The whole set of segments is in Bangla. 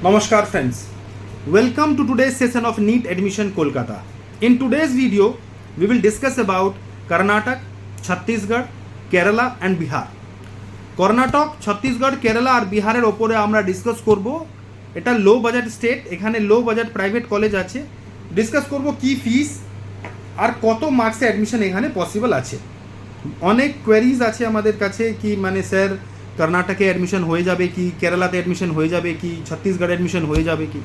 Namaskar friends, welcome to today's session of NEET Admission Kolkata. In today's video, we will discuss about Karnataka, Chhattisgarh, Kerala and Bihar. Karnataka, Chhattisgarh, Kerala আর বিহারের ওপরে আমরা ডিসকাস করব। এটা লো বাজেট স্টেট, এখানে লো বাজেট প্রাইভেট কলেজ আছে। ডিসকাস করব কি ফিস আর কত মার্কসে অ্যাডমিশন এখানে পসিবল আছে। অনেক কোয়েরিজ আছে আমাদের কাছে কি মানে স্যার কর্ণাটকে অ্যাডমিশন হয়ে যাবে কি, কেরালাতে অ্যাডমিশন হয়ে যাবে কি, ছত্তিশগড়ে অ্যাডমিশন হয়ে যাবে কি।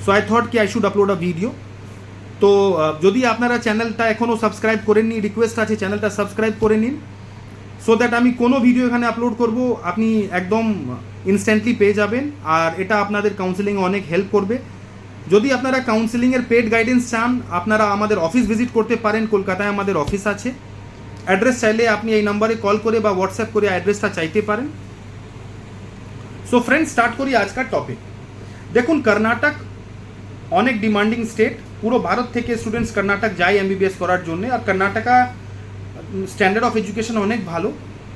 সো আই থট কি I should upload a video. তো যদি আপনারা চ্যানেলটা এখনও সাবস্ক্রাইব করেননি, রিকোয়েস্ট আছে চ্যানেলটা সাবস্ক্রাইব করে নিন, সো দ্যাট আমি কোনো ভিডিও এখানে আপলোড করব আপনি একদম ইনস্ট্যান্টলি পেয়ে যাবেন। আর এটা আপনাদের কাউন্সেলিংয়ে অনেক হেল্প করবে। যদি আপনারা কাউন্সেলিংয়ের পেড গাইডেন্স চান, আপনারা আমাদের অফিস ভিজিট করতে পারেন। কলকাতায় আমাদের অফিস আছে। অ্যাড্রেস চাইলে আপনি এই নাম্বারে কল করে বা হোয়াটসঅ্যাপ করে অ্যাড্রেসটা চাইতে পারেন। সো ফ্রেন্ডস, স্টার্ট করি আজকার টপিক। দেখুন, কর্ণাটক অনেক ডিমান্ডিং স্টেট। পুরো ভারত থেকে স্টুডেন্টস কর্ণাটক যায় এমবিবিএস করার জন্য। আর কর্ণাটকা স্ট্যান্ডার্ড অফ এডুকেশন অনেক ভালো।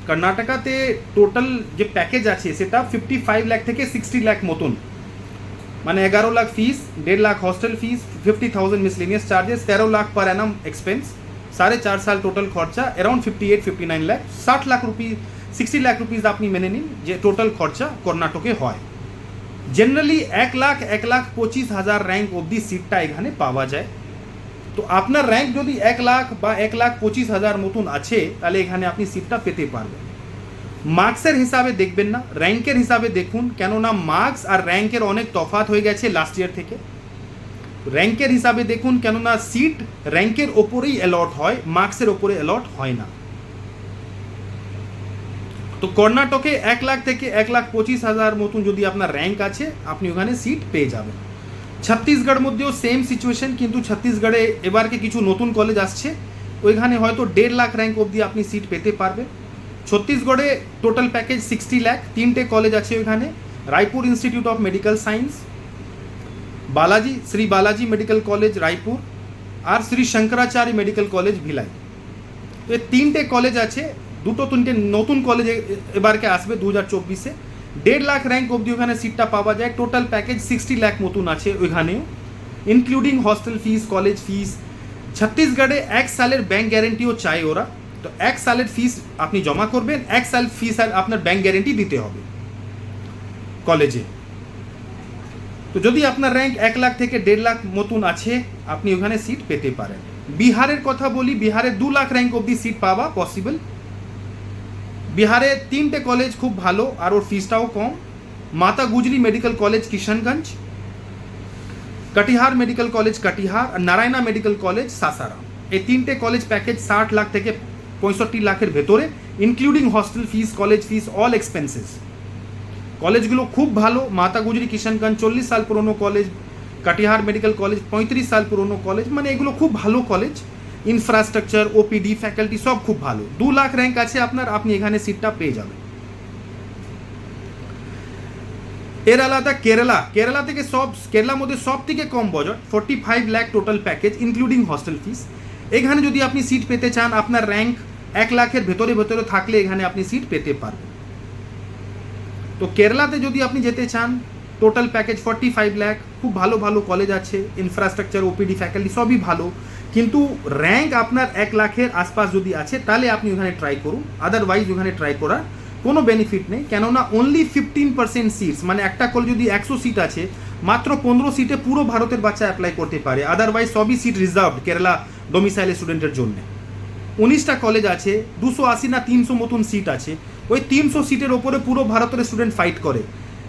কর্ণাটকাতে টোটাল যে প্যাকেজ আছে সেটা 55 লাখ থেকে 60 লাখ মতন, মানে 11 লাখ ফিস, 1.5 লাখ হস্টেল ফিস, 50,000 miscellaneous charges, 13 lakh per annum expense, 4.5 साल টোটাল খরচা around 58-59 lakh, 60 lakh rupees, 60 lakh rupees আপনি মেনে নিন যে টোটাল খরচা কর্ণাটকে হয়। জেনারেলি 1,25,000 র্যাঙ্ক অবধি সিটটা এখানে পাওয়া যায়। তো আপনার র্যাঙ্ক যদি 1 লাখ বা 1,25,000 মতন আছে, তাহলে এখানে আপনি সিটটা পেতে পারবেন। মার্কসের হিসাবে দেখবেন না, র্যাঙ্কের হিসাবে দেখুন, কেননা মার্কস আর র্যাঙ্কের অনেক তফাৎ হয়ে গেছে লাস্ট ইয়ার থেকে। র্যাঙ্কের হিসাবে দেখুন, কেননা সিট র্যাঙ্কের ওপরেই অ্যালট হয়, মার্কসের ওপরে অ্যালট হয় না। তো কর্ণাটকে 1 লাখ থেকে 1,25,000 মতন যদি আপনার র্যাঙ্ক আছে, আপনি ওখানে সিট পেয়ে যাবেন। ছত্তিশগড় মধ্যেও সেম সিচুয়েশন, কিন্তু ছত্তিশগড়ে এবারকে কিছু নতুন কলেজ আসছে, ওইখানে হয়তো 1.5 লাখ র্যাঙ্ক অবধি আপনি সিট পেতে পারবেন। ছত্তিশগড়ে টোটাল প্যাকেজ 60 লাখ, 3টে কলেজ আছে ওইখানে, Raipur Institute of Medical Science, Shri Balaji Medical College Raipur আর শ্রী শঙ্করাচার্য মেডিকেল কলেজ ভিলাই। তো এই 3টে কলেজ আছে। 2-3টে নতুন কলেজ এবারকে আসবে 2024-এ। 1.5 লাখ র্যাঙ্ক অবধি ওখানে সিটটা পাওয়া যায়। টোটাল প্যাকেজ 60 লাখ মতন আছে ওইখানেও, ইনক্লুডিং হস্টেল ফিস, কলেজ ফিস। ছত্তিশগড়ে 1 সালের ব্যাঙ্ক গ্যারেন্টিও চায় ওরা। তো 1 সালের ফিস আপনি জমা করবেন, 1 সাল ফিস আর আপনার ব্যাঙ্ক গ্যারেন্টি দিতে হবে কলেজে। তো যদি আপনার র্যাঙ্ক 1 লাখ থেকে 1.5 লাখ মতন আছে, আপনি ওখানে সিট পেতে পারেন। বিহারের কথা বলি, বিহারে 2 লাখ র্যাঙ্ক অবধি সিট পাওয়া পসিবল। বিহারে 3টে কলেজ খুব ভালো আর ওর ফিসটাও কম। Mata Gujri medical college Kishanganj, Katihar medical college Katihar আর নারায়ণা মেডিকেল কলেজ সাসারাম। এই 3টে কলেজ প্যাকেজ 60 লাখ থেকে 65 লাখের ভেতরে, ইনক্লুডিং হস্টেল ফিস, কলেজ ফিস, অল এক্সপেন্সেস। কলেজগুলো খুব ভালো। মাতা গুজরি কিশনগঞ্জ 40 সাল পুরনো কলেজ, কটিহার মেডিকেল কলেজ 35 সাল পুরনো কলেজ, মানে এগুলো খুব ভালো কলেজ। ইনফ্রাস্ট্রাকচার, ওপিডি, ফ্যাকাল্টি সব খুব ভালো। 2 লাখ র্যাঙ্ক আছে আপনার, আপনি এখানে সিটটা পেয়ে যাবেন। এর আলাদা কেরালা থেকে কেরালার মধ্যে সব থেকে কম budget, 45 lakh total package including hostel fees. এখানে যদি আপনি সিট পেতে চান, আপনার র্যাঙ্ক 1 লাখের ভেতরে থাকলে এখানে আপনি সিট পেতে পারবেন। তো কেরালাতে যদি আপনি যেতে চান, টোটাল প্যাকেজ 45 লাখ, খুব ভালো ভালো কলেজ আছে, ইনফ্রাস্ট্রাকচার, ওপিডি, ফ্যাকাল্টি সবই ভালো। কিন্তু র্যাঙ্ক আপনার 1 লাখের আশপাশ যদি আছে, তাহলে আপনি ওখানে ট্রাই করুন। আদারওয়াইজ ওখানে ট্রাই করার কোনো বেনিফিট নেই, কেননা অনলি 15% সিটস, মানে একটা কলেজ যদি 100 সিট আছে, মাত্র 15 সিটে পুরো ভারতের বাচ্চা অ্যাপ্লাই করতে পারে। আদারওয়াইজ সবই সিট রিজার্ভড কেরালা ডোমিসাইল স্টুডেন্টের জন্য। 19টা কলেজ আছে, 280 না 300 মতন সিট আছে। ওই 300 সিটের ওপরে পুরো ভারতের স্টুডেন্ট ফাইট করে,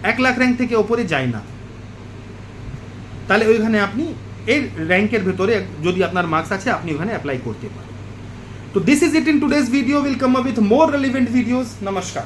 1 লাখ র্যাঙ্ক থেকে ওপরে যায় না। তাহলে ওইখানে আপনি এই র্যাঙ্কের ভেতরে যদি আপনার মার্কস আছে, আপনি ওখানে অ্যাপ্লাই করতে পারেন। তো this is it in today's video. Will come up with more relevant videos. নমস্কার।